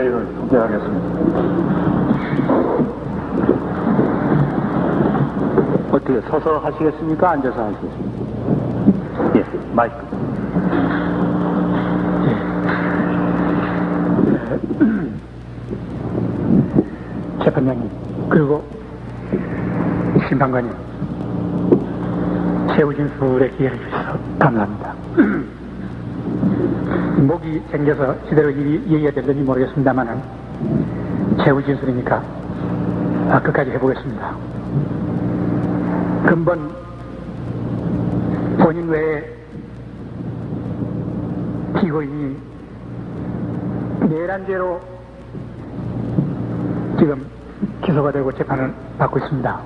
회의를 소개하겠습니다. 어떻게 서서 하시겠습니까? 앉아서 하시겠습니까? 예, 마이크. 재판장님, 그리고 심판관님, 최후 진술에 기회를 주셔서 감사합니다. 목이 생겨서 제대로 이해가 될는지 모르겠습니다만은 최후 진술이니까 끝까지 해보겠습니다. 근본 본인 외에 피고인이 내란죄로 지금 기소가 되고 재판을 받고 있습니다.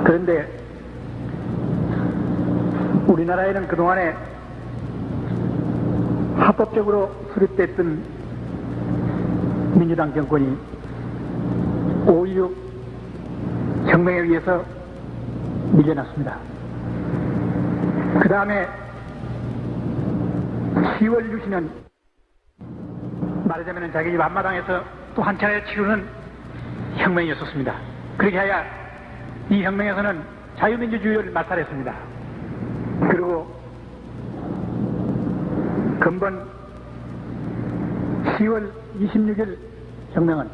그런데 우리나라에는 그동안에 합법적으로 수립됐던 민주당 정권이 5.16 혁명에 의해서 밀려났습니다. 그 다음에 10월 유신은 말하자면 자기 집 앞마당에서 또 한 차례 치르는 혁명이었었습니다. 그렇게 하여 이 혁명에서는 자유민주주의를 말살했습니다. 그리고 근본 10월 26일 혁명은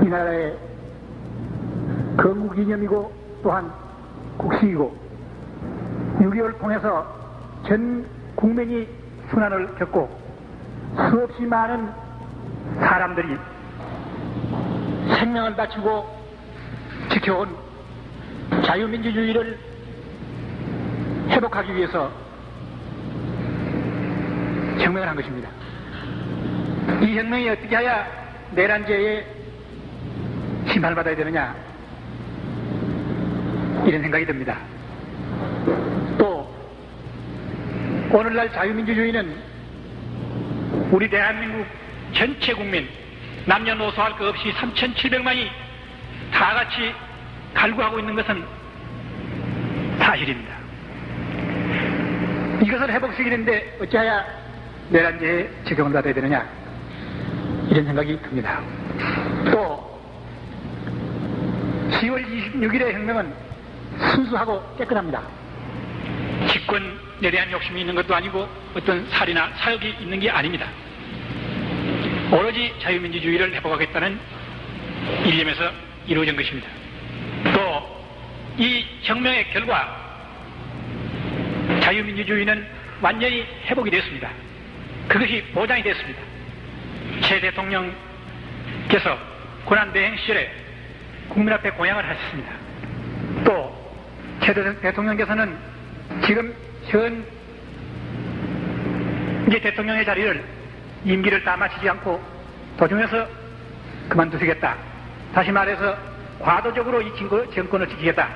이 나라의 건국기념이고 또한 국식이고 6.25를 통해서 전 국민이 순환을 겪고 수없이 많은 사람들이 생명을 바치고 지켜온 자유민주주의를 회복하기 위해서 혁명을 한 것입니다. 이 혁명이 어떻게 해야 내란죄에 심판을 받아야 되느냐, 이런 생각이 듭니다. 또 오늘날 자유민주주의는 우리 대한민국 전체 국민 남녀노소 할 것 없이 3,700만이 다 같이 갈구하고 있는 것은 사실입니다. 이것을 회복시키는데 어찌하여 내란죄에 적용을 받아야 되느냐, 이런 생각이 듭니다. 또 10월 26일의 혁명은 순수하고 깨끗합니다. 집권에 대한 욕심이 있는 것도 아니고 어떤 살이나 사욕이 있는 게 아닙니다. 오로지 자유민주주의를 회복하겠다는 일념에서 이루어진 것입니다. 또 이 혁명의 결과 자유민주주의는 완전히 회복이 됐습니다. 그것이 보장이 됐습니다. 최 대통령께서 고난대행 시절에 국민 앞에 공양을 하셨습니다. 또 최 대통령께서는 지금 현 이제 대통령의 자리를 임기를 다 마치지 않고 도중에서 그만두시겠다. 다시 말해서 과도적으로 이 정권을 지키겠다.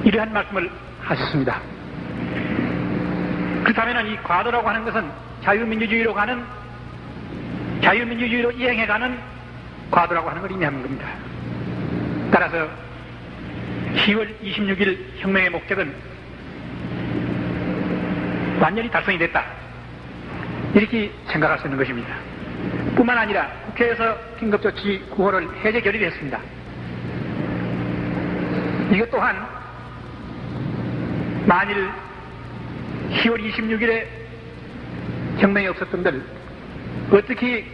이러한 말씀을 하셨습니다. 그렇다면 이 과도라고 하는 것은 자유민주주의로 이행해가는 과도라고 하는 걸 의미하는 겁니다. 따라서 10월 26일 혁명의 목적은 완전히 달성이 됐다, 이렇게 생각할 수 있는 것입니다. 뿐만 아니라 국회에서 긴급조치 9호를 해제 결의를 했습니다. 이것 또한 만일 10월 26일에 혁명이 없었던들 어떻게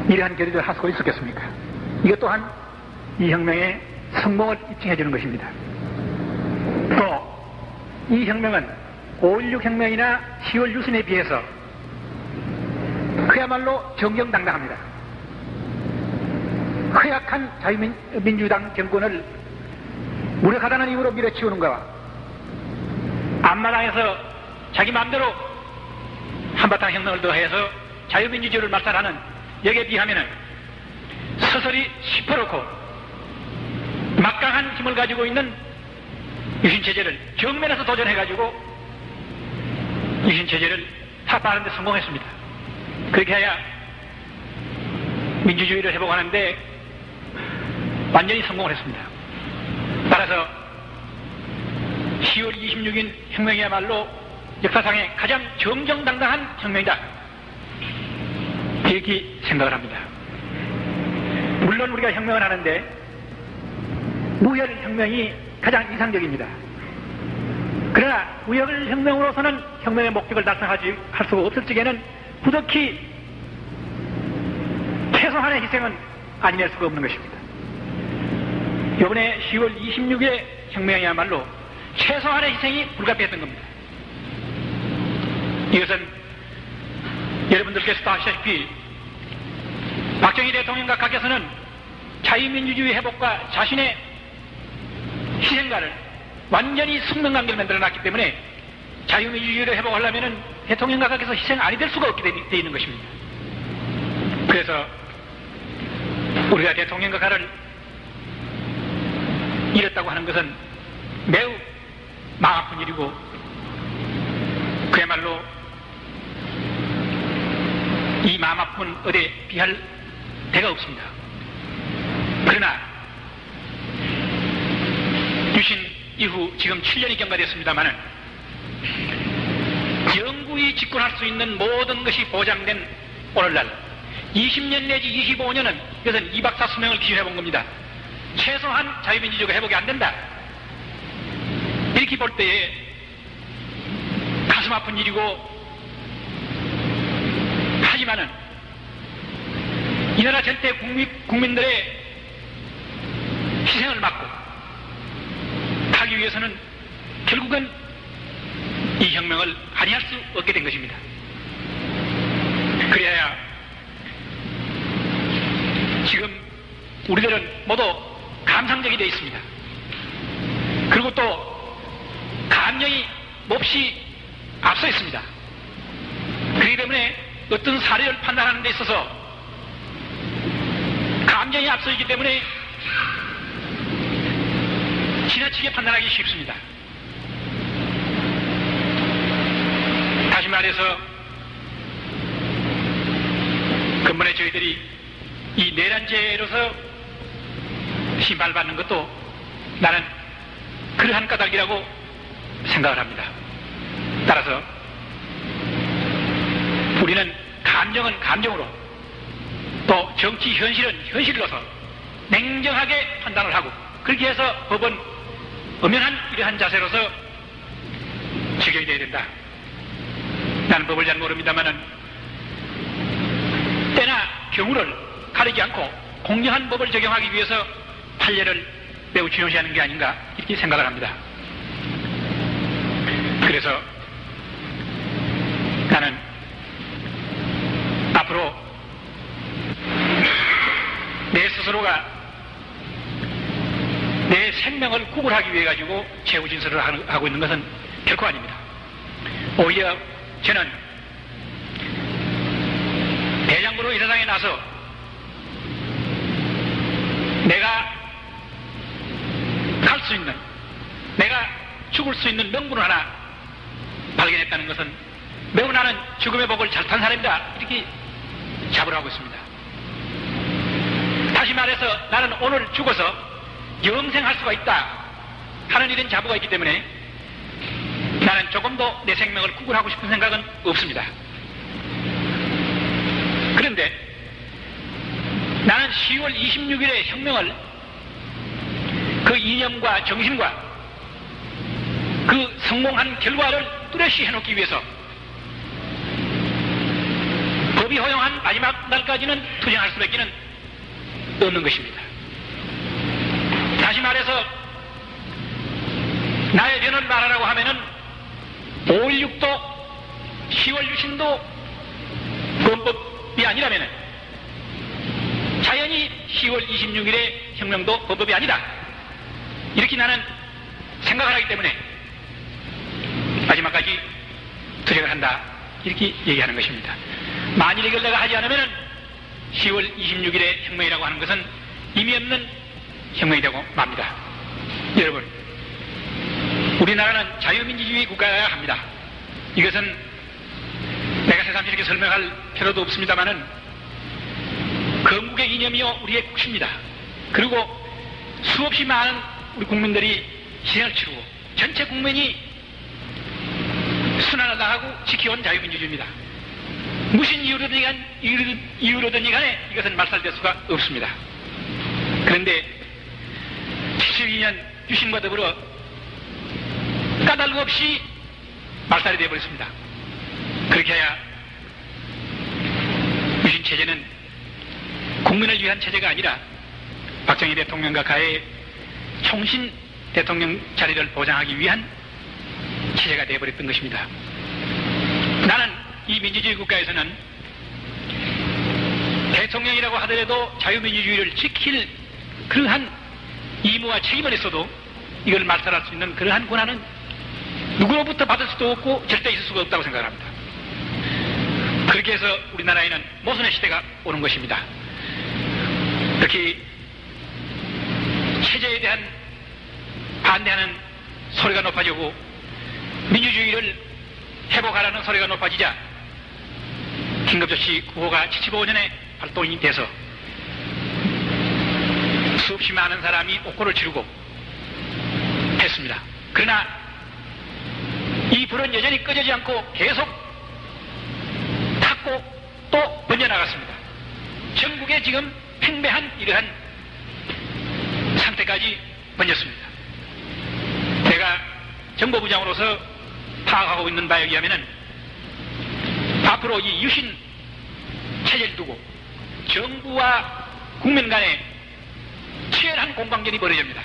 이러한 결의를 할 수가 있었겠습니까? 이것 또한 이 혁명의 성공을 입증해 주는 것입니다. 또 이 혁명은 5.16 혁명이나 10월 유신에 비해서 그야말로 정정당당합니다. 허약한 자유민주당 정권을 무력하다는 이유로 밀어치우는 거와 앞마당에서 자기 마음대로 한바탕 혁명을 더해서 자유민주주의를 말살하는, 여기에 비하면은 서서히 시퍼렇고 막강한 힘을 가지고 있는 유신체제를 정면에서 도전해가지고 유신체제를 타파하는 데 성공했습니다. 그렇게 해야 민주주의를 회복하는데 완전히 성공을 했습니다. 따라서 10월 26일 혁명이야말로 역사상의 가장 정정당당한 혁명이다, 이렇게 생각을 합니다. 물론 우리가 혁명을 하는데 무혈혁명이 가장 이상적입니다. 그러나 무혈혁명으로서는 혁명의 목적을 달성할 수가 없을 적에는 부득이 최소한의 희생은 아니낼 수가 없는 것입니다. 이번에 10월 26일의 혁명이야말로 최소한의 희생이 불가피했던 겁니다. 이것은 여러분들께서도 아시다시피 박정희 대통령과 각께서는 자유민주주의 회복과 자신의 희생가를 완전히 숙명관계를 만들어놨기 때문에 자유민주주의를 회복하려면 대통령과 각께서 희생 아니 될 수가 없게 되어 있는 것입니다. 그래서 우리가 대통령과 가를 잃었다고 하는 것은 매우 마음 아픈 일이고 그야말로 이 마음 아픈 어디에 비할 데가 없습니다. 그러나 유신 이후 지금 7년이 경과됐습니다마는 영구히 집권할 수 있는 모든 것이 보장된 오늘날 20년 내지 25년은 이것은 이박사 수명을 기준해 본 겁니다. 최소한 자유민주주의가 회복이 안 된다. 이렇게 볼 때에 가슴 아픈 일이고 하지만은 이 나라 전체 국민들의 희생을 막고 하기 위해서는 결국은 이 혁명을 아니할 수 없게 된 것입니다. 그래야 지금 우리들은 모두 감상적이 되어 있습니다. 그리고 또 감정이 몹시 앞서 있습니다. 그렇기 때문에 어떤 사례를 판단하는 데 있어서 감정이 앞서 있기 때문에 지나치게 판단하기 쉽습니다. 다시 말해서 근본에 저희들이 이 내란죄로서 심판받는 것도 나는 그러한 까닭이라고 생각을 합니다. 따라서 우리는 감정은 감정으로 또 정치 현실은 현실로서 냉정하게 판단을 하고 그렇게 해서 법은 엄연한 이러한 자세로서 적용이 되어야 된다. 나는 법을 잘 모릅니다만은 때나 경우를 가리지 않고 공정한 법을 적용하기 위해서 판례를 매우 중요시하는 게 아닌가 이렇게 생각을 합니다. 그래서 나는 앞으로 내 스스로가 내 생명을 구걸하기 위해 가지고 최후 진술을 하고 있는 것은 결코 아닙니다. 오히려 저는 대장부로 이 세상에 나서 내가 갈 수 있는, 내가 죽을 수 있는 명분을 하나 발견했다는 것은 매우 나는 죽음의 복을 잘 탄 사람이다 이렇게 자부를 하고 있습니다. 다시 말해서 나는 오늘 죽어서 영생할 수가 있다 하는 이런 자부가 있기 때문에 나는 조금도 내 생명을 구걸하고 싶은 생각은 없습니다. 그런데 나는 10월 26일의 혁명을 그 이념과 정신과 그 성공한 결과를 뚜렷이 해놓기 위해서 법이 허용한 마지막 날까지는 투쟁할 수밖에 없는 것입니다. 다시 말해서 나의 변을 말하라고 하면은 5.16도 10월 유신도 범법이 아니라면은 자연히 10월 26일의 혁명도 범법이 아니다. 이렇게 나는 생각을 하기 때문에 마지막까지 투쟁을 한다. 이렇게 얘기하는 것입니다. 만일 이걸 내가 하지 않으면 10월 26일의 혁명이라고 하는 것은 의미 없는 혁명이 되고 맙니다. 여러분, 우리나라는 자유민주주의 국가여야 합니다. 이것은 내가 새삼 이렇게 설명할 필요도 없습니다만은 건국의 이념이요 우리의 국시입니다. 그리고 수없이 많은 우리 국민들이 희생을 치르고 전체 국민이 순환을 당하고 지켜온 자유민주주의입니다. 무슨 이유로든지 간에 이것은 말살될 수가 없습니다. 그런데 72년 유신과 더불어 까닭 없이 말살이 되어버렸습니다. 그렇게 해야 유신 체제는 국민을 위한 체제가 아니라 박정희 대통령과 가의 총신 대통령 자리를 보장하기 위한 체제가 되어버렸던 것입니다. 나는 이 민주주의 국가에서는 대통령이라고 하더라도 자유민주주의를 지킬 그러한 의무와 책임을 했어도 이걸 말살할 수 있는 그러한 권한은 누구로부터 받을 수도 없고 절대 있을 수가 없다고 생각합니다. 그렇게 해서 우리나라에는 모순의 시대가 오는 것입니다. 특히 체제에 대한 반대하는 소리가 높아지고 민주주의를 회복하라는 소리가 높아지자 긴급조치 9호가 75년에 발동이 돼서 수없이 많은 사람이 옥고를 치르고 했습니다. 그러나 이 불은 여전히 꺼지지 않고 계속 탔고 또 번져나갔습니다. 전국에 지금 팽배한 이러한 상태까지 번졌습니다. 제가 정보부장으로서 파악하고 있는 바에 의하면 앞으로 이 유신 체제를 두고 정부와 국민 간에 치열한 공방전이 벌어집니다.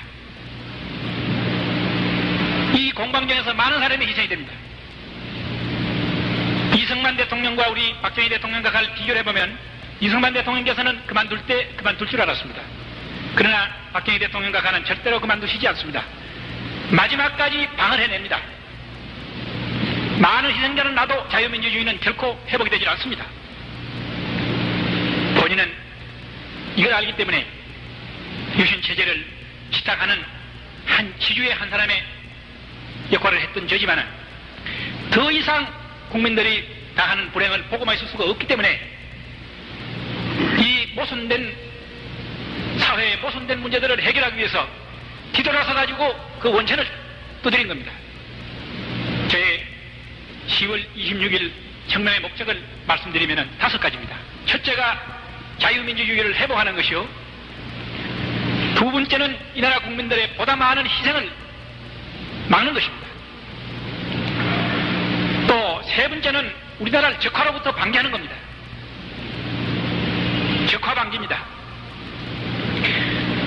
이 공방전에서 많은 사람이 희생이 됩니다. 이승만 대통령과 우리 박정희 대통령과 비교를 해보면 이승만 대통령께서는 그만둘 때 그만둘 줄 알았습니다. 그러나 박정희 대통령과 가는 절대로 그만두시지 않습니다. 마지막까지 방을 해냅니다. 많은 희생자는 나도 자유민주주의는 결코 회복이 되질 않습니다. 본인은 이걸 알기 때문에 유신체제를 시작하는 한 지주의 한 사람의 역할을 했던 저지만은 더 이상 국민들이 당하는 불행을 보고만 있을 수가 없기 때문에 이 모순된 사회의 모순된 문제들을 해결하기 위해서 뒤돌아서 가지고 그 원천을 두드린 겁니다. 저의 10월 26일 혁명의 목적을 말씀드리면 5가지입니다. 첫째가 자유민주주의를 회복하는 것이요. 두 번째는 이 나라 국민들의 보다 많은 희생을 막는 것입니다. 또 세 번째는 우리나라를 적화로부터 방지하는 겁니다. 적화 방지입니다.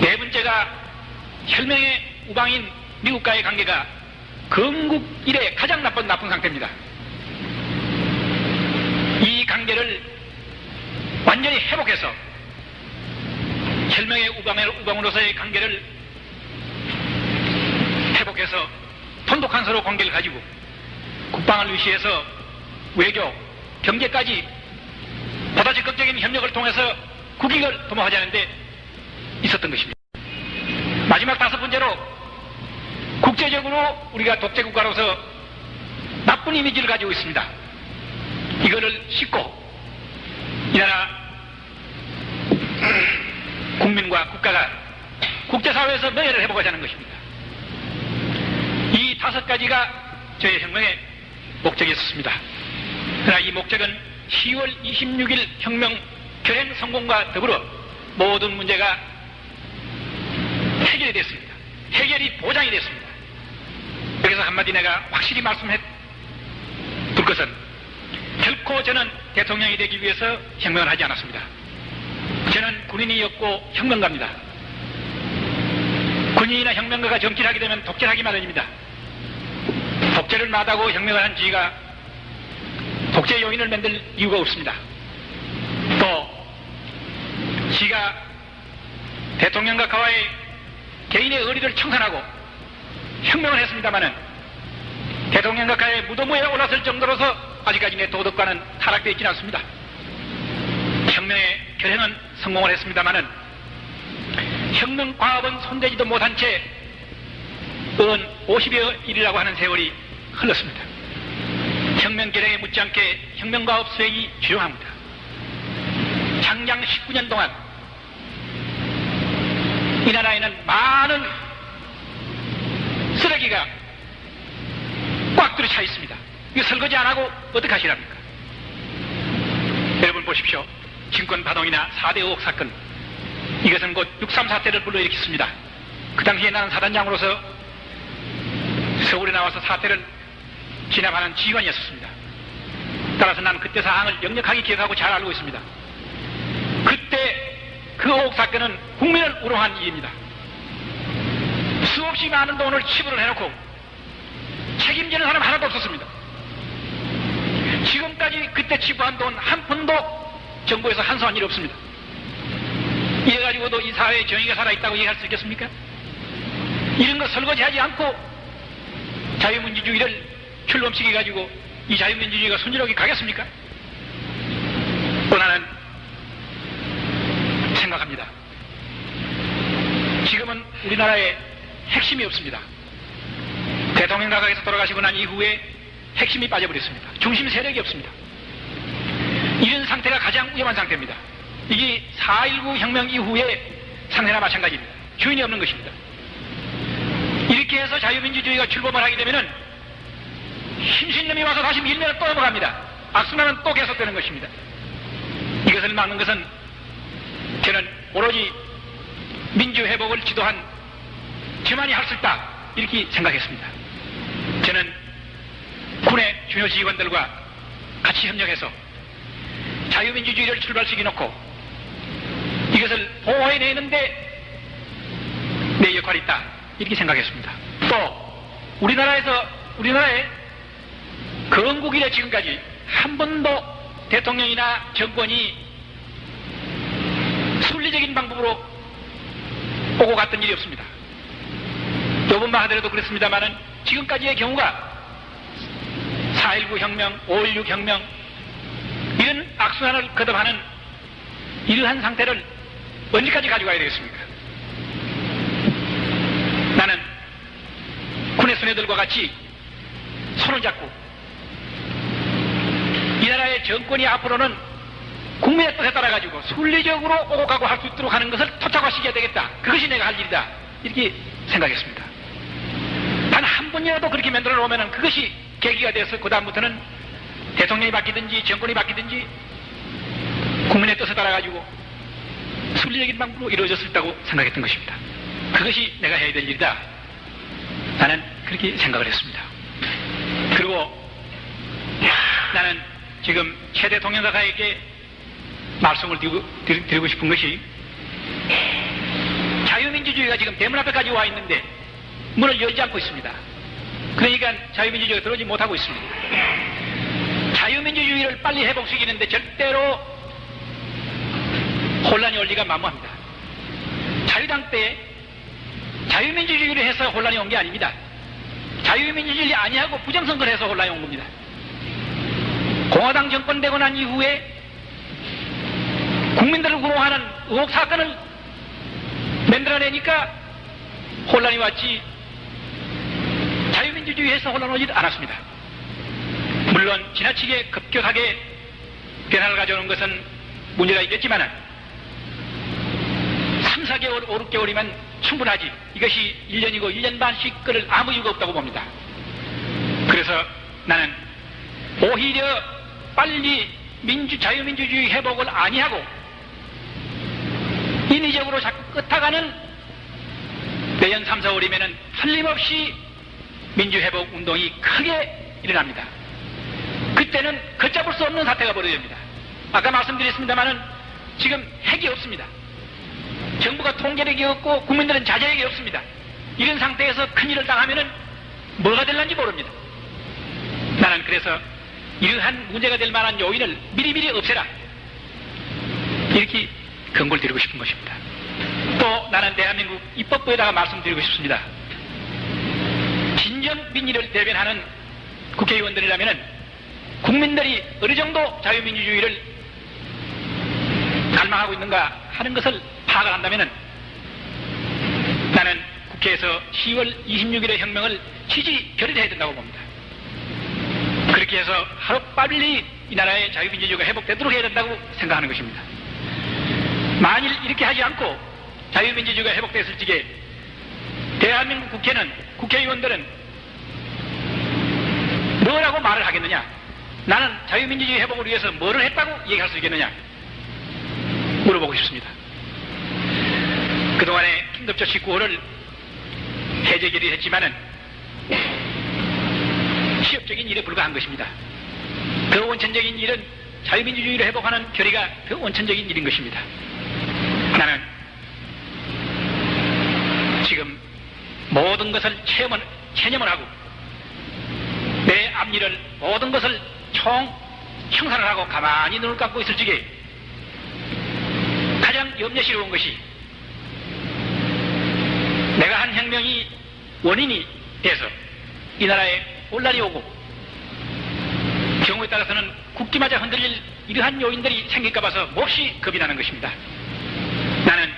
네 번째가 혈맹의 우방인 미국과의 관계가 건국 이래 가장 나쁜 상태입니다. 이 관계를 완전히 회복해서 혈맹의 우방으로서의 관계를 회복해서 돈독한 서로 관계를 가지고 국방을 위시해서 외교, 경제까지 보다 적극적인 협력을 통해서 국익을 도모하자는 데 있었던 것입니다. 마지막 5번째로 국제적으로 우리가 독재국가로서 나쁜 이미지를 가지고 있습니다. 이거를 싣고 이 나라 국민과 국가가 국제사회에서 명예를 회복하자는 것입니다. 이 5가지가 저의 혁명의 목적이었습니다. 그러나 이 목적은 10월 26일 혁명 결행 성공과 더불어 모든 문제가 해결이 됐습니다. 해결이 보장이 됐습니다. 그래서 한마디 내가 확실히 말씀해 둘 것은 결코 저는 대통령이 되기 위해서 혁명을 하지 않았습니다. 저는 군인이었고 혁명가입니다. 군인이나 혁명가가 정치를 하게 되면 독재를 하기 마련입니다. 독재를 마다하고 혁명을 한 지가 독재 요인을 만들 이유가 없습니다. 또 지가 대통령과 가와의 개인의 의리를 청산하고 혁명을 했습니다마는 대통령과 가의 무덤 위에 올랐을 정도로서 아직까지 내 도덕과는 타락되어 있지는 않습니다. 혁명의 결행은 성공을 했습니다마는 혁명 과업은 손대지도 못한 채 50여 일이라고 하는 세월이 흘렀습니다. 혁명 결행에 못지않게 혁명 과업 수행이 주요합니다. 장장 19년 동안 이 나라에는 많은 쓰레기가 꽉 들어차 있습니다. 이거 설거지 안 하고 어떻게 하시랍니까? 보십시오. 증권 파동이나 4대 의혹 사건, 이것은 곧 6.3 사태를 불러일으켰습니다. 그 당시에 나는 사단장으로서 서울에 나와서 사태를 진압하는 지휘관이었습니다. 따라서 나는 그때 사항을 역력하게 기억하고 잘 알고 있습니다. 그때 그 의혹 사건은 국민을 우롱한 일입니다. 수없이 많은 돈을 치부를 해놓고 책임지는 사람 하나도 없었습니다. 지금까지 그때 치부한 돈 한 푼도 정부에서 한수한 일이 없습니다. 이래가지고도 이 사회에 정의가 살아있다고 얘기할 수 있겠습니까? 이런 거 설거지하지 않고 자유민주주의를 출범시켜가지고 이 자유민주주의가 순조롭게 가겠습니까? 나는 생각합니다. 지금은 우리나라에 핵심이 없습니다. 대통령 각하에서 돌아가시고 난 이후에 핵심이 빠져버렸습니다. 중심 세력이 없습니다. 이런 상태가 가장 위험한 상태입니다. 이게 4.19 혁명 이후의 상태나 마찬가지입니다. 주인이 없는 것입니다. 이렇게 해서 자유민주주의가 출범을 하게 되면은 힘신 놈이 와서 다시 밀면 또 넘어갑니다. 악순환은 또 계속되는 것입니다. 이것을 막는 것은 저는 오로지 민주회복을 지도한 저만이 할 수 있다, 이렇게 생각했습니다. 저는 군의 중요 지휘관들과 같이 협력해서 자유민주주의를 출발시켜놓고 이것을 보호해내는데 내 역할이 있다, 이렇게 생각했습니다. 또 우리나라의 건국 이래 지금까지 한 번도 대통령이나 정권이 순리적인 방법으로 오고 갔던 일이 없습니다. 요번만 하더라도 그렇습니다만은 지금까지의 경우가 4.19 혁명, 5.16 혁명, 이런 악순환을 거듭하는 이러한 상태를 언제까지 가져가야 되겠습니까? 나는 군의 수뇌들과 같이 손을 잡고 이 나라의 정권이 앞으로는 국민의 뜻에 따라가지고 순리적으로 오고 가고 할 수 있도록 하는 것을 토착화시켜야 되겠다. 그것이 내가 할 일이다, 이렇게 생각했습니다. 단 한 번이라도 그렇게 만들어 놓으면 그것이 계기가 돼서 그 다음부터는 대통령이 바뀌든지 정권이 바뀌든지 국민의 뜻에 따라가지고 순리적인 방법으로 이루어졌을 수 있다고 생각했던 것입니다. 그것이 내가 해야 될 일이다, 나는 그렇게 생각을 했습니다. 그리고 나는 지금 최 대통령 각하에게 말씀을 드리고 싶은 것이, 자유민주주의가 지금 대문 앞에까지 와 있는데 문을 열지 않고 있습니다. 그러니까 자유민주주의가 들어오지 못하고 있습니다. 자유민주주의를 빨리 회복시키는데 절대로 혼란이 올 리가 만무합니다. 자유당 때 자유민주주의를 해서 혼란이 온 게 아닙니다. 자유민주주의 아니하고 부정선거를 해서 혼란이 온 겁니다. 공화당 정권 되고 난 이후에 국민들을 우롱하는 의혹 사건을 만들어내니까 혼란이 왔지, 자유민주주의에서 혼란 오지 않았습니다. 물론 지나치게 급격하게 변화를 가져오는 것은 문제가 있겠지만 3, 4개월, 5, 6개월이면 충분하지, 이것이 1년이고 1년 반씩 끌을 아무 이유가 없다고 봅니다. 그래서 나는 오히려 빨리 자유민주주의 회복을 아니하고 인위적으로 자꾸 끄타가는 내년 3, 4월이면 틀림없이 민주회복 운동이 크게 일어납니다. 그때는 걷잡을 수 없는 사태가 벌어집니다. 아까 말씀드렸습니다마는 지금 핵이 없습니다. 정부가 통제력이 없고 국민들은 자제력이 없습니다. 이런 상태에서 큰일을 당하면은 뭐가 될는지 모릅니다. 나는 그래서 이러한 문제가 될 만한 요인을 미리미리 없애라, 이렇게 권고를 드리고 싶은 것입니다. 또 나는 대한민국 입법부에다가 말씀드리고 싶습니다. 진정 민의를 대변하는 국회의원들이라면 국민들이 어느 정도 자유민주주의를 갈망하고 있는가 하는 것을 파악을 한다면 나는 국회에서 10월 26일의 혁명을 지지 결의해야 된다고 봅니다. 그렇게 해서 하루빨리 이 나라의 자유민주주의가 회복되도록 해야 된다고 생각하는 것입니다. 만일 이렇게 하지 않고 자유민주주의가 회복됐을 적에 대한민국 국회는, 국회의원들은 뭐라고 말을 하겠느냐? 나는 자유민주주의 회복을 위해서 뭐를 했다고 얘기할 수 있겠느냐 물어보고 싶습니다. 그동안에 김덕조 19호를 해제 결의했지만은 시협적인 일에 불과한 것입니다. 더 원천적인 일은 자유민주주의를 회복하는 결의가 더 원천적인 일인 것입니다. 나는 지금 모든 것을 체념을 하고 내 앞일을 모든 것을 청산을 하고 가만히 눈을 감고 있을 적에 가장 염려스러운 것이 내가 한 혁명이 원인이 돼서 이 나라에 혼란이 오고 경우에 따라서는 국기마저 흔들릴 이러한 요인들이 생길까 봐서 몹시 겁이 나는 것입니다. 나는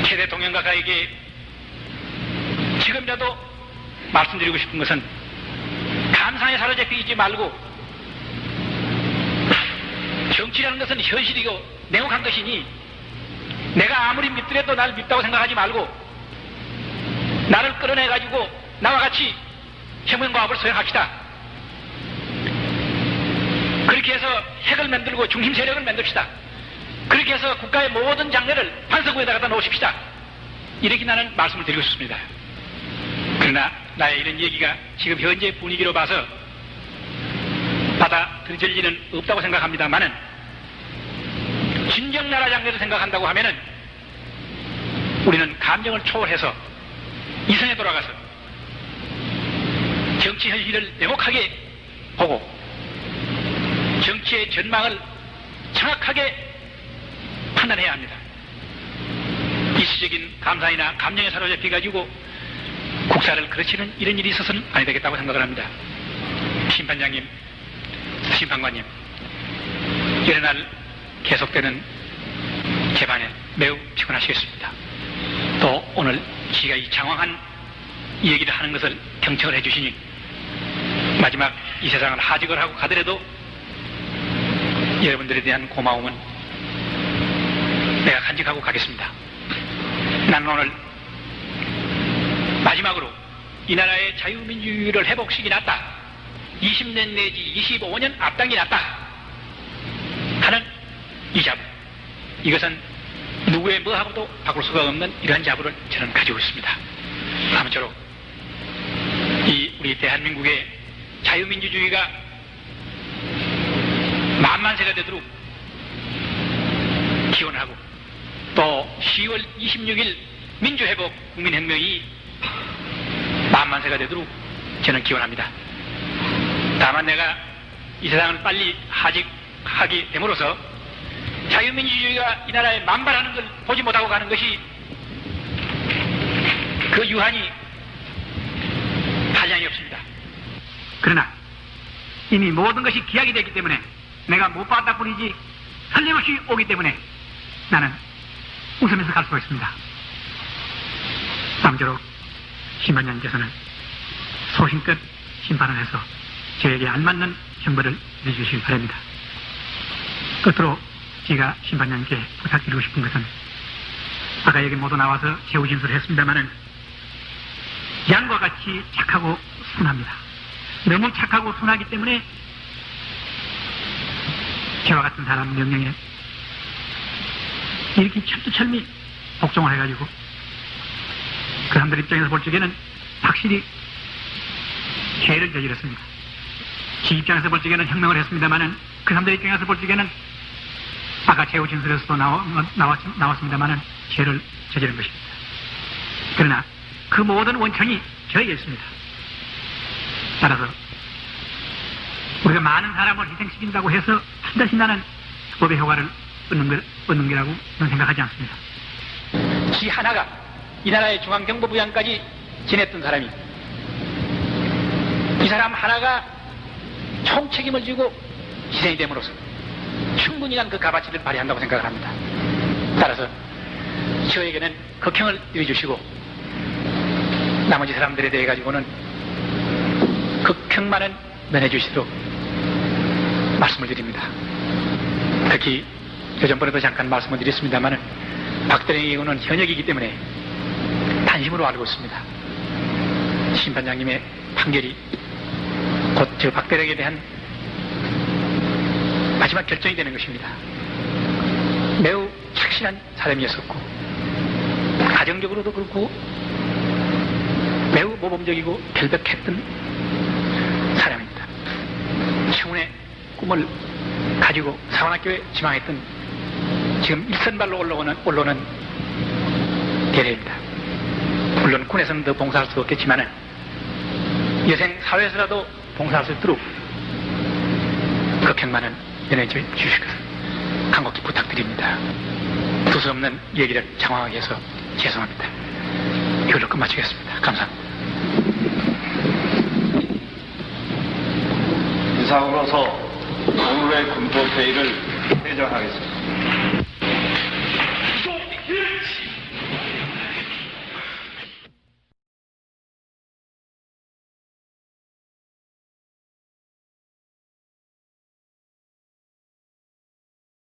최 대통령 각하에게 지금이라도 말씀드리고 싶은 것은 감상에 사로잡혀 있지 말고 정치라는 것은 현실이고 냉혹한 것이니 내가 아무리 밉더라도 나를 밉다고 생각하지 말고 나를 끌어내가지고 나와 같이 혁명과업을 수행합시다. 그렇게 해서 핵을 만들고 중심 세력을 만듭시다. 그렇게 해서 국가의 모든 장래를 반석구에다 갖다 놓으십시다. 이렇게 나는 말씀을 드리고 싶습니다. 그러나 나의 이런 얘기가 지금 현재 분위기로 봐서 받아들일 리는 없다고 생각합니다만은 진정 나라 장래를 생각한다고 하면은 우리는 감정을 초월해서 이성에 돌아가서 정치 현실을 냉혹하게 보고 정치의 전망을 정확하게 판단해야 합니다. 일시적인 감상이나 감정에 사로잡혀가지고 국사를 그르치는 이런 일이 있어서는 아니 되겠다고 생각을 합니다. 심판장님, 심판관님, 여러 날 계속되는 재판에 매우 피곤하시겠습니다. 또 오늘 지가 이 장황한 얘기를 하는 것을 경청을 해주시니 마지막 이 세상을 하직을 하고 가더라도 여러분들에 대한 고마움은 내가 간직하고 가겠습니다. 나는 오늘 마지막으로 이 나라의 자유민주주의를 회복시키 놨다. 20년 내지 25년 앞당기 놨다. 하는 이 자부. 이것은 누구의 뭐하고도 바꿀 수가 없는 이러한 자부를 저는 가지고 있습니다. 아무쪼록 이 우리 대한민국의 자유민주주의가 만만세가 되도록 기원을 하고 또 10월 26일 민주회복 국민혁명이 만만세가 되도록 저는 기원합니다. 다만 내가 이 세상을 빨리 하직하게 됨으로써 자유민주주의가 이 나라에 만발하는 걸 보지 못하고 가는 것이 그 유한이 한량이 없습니다. 그러나 이미 모든 것이 기약이 됐기 때문에 내가 못 봤다 뿐이지 설렘없이 오기 때문에 나는 웃으면서 갈 수가 있습니다. 아무쪼록 심판장님께서는 소신껏 심판을 해서 저에게 알맞는 형벌을 내주시기 바랍니다. 끝으로 제가 심판장님께 부탁드리고 싶은 것은 아까 여기 모두 나와서 제후 진술을 했습니다마는 양과 같이 착하고 순합니다. 너무 착하고 순하기 때문에 저와 같은 사람 명령에 이렇게 철두철미 복종을 해가지고 그 사람들 입장에서 볼 적에는 확실히 죄를 저질렀습니다. 지 입장에서 볼 적에는 혁명을 했습니다마는 그 사람들 입장에서 볼 적에는 아까 제후 진술에서도 나왔습니다마는 죄를 저지른 것입니다. 그러나 그 모든 원천이 저에게 있습니다. 따라서 우리가 많은 사람을 희생시킨다고 해서 반드시 나는 법의 효과를 얻는 거라고 저는 생각하지 않습니다. 지 하나가 이 나라의 중앙정보부장까지 지냈던 사람이 이 사람 하나가 총책임을 지고 희생이 됨으로써 충분히 난 그 값어치를 발휘한다고 생각을 합니다. 따라서 저에게는 극형을 내려주시고 나머지 사람들에 대해 가지고는 극형만은 면해주시도록 말씀을 드립니다. 특히 요전번에도 잠깐 말씀을 드렸습니다마는 박대령의 경우는 현역이기 때문에 단심으로 알고 있습니다. 심판장님의 판결이 곧 저 박대령에 대한 마지막 결정이 되는 것입니다. 매우 착실한 사람이었었고 가정적으로도 그렇고 매우 모범적이고 결백했던 사람입니다. 청운의 꿈을 가지고 사관학교에 지망했던 지금 일선발로 올라오는 대례입니다. 물론 군에서는 더 봉사할 수 없겠지만은 여생 사회에서라도 봉사할 수 있도록 극행만은 연해 주실 것을 간곡히 부탁드립니다. 두서없는 얘기를 장황하게 해서 죄송합니다. 이걸로 끝마치겠습니다. 감사합니다. 이상으로서 오늘의 군법회의를 회장하겠습니다.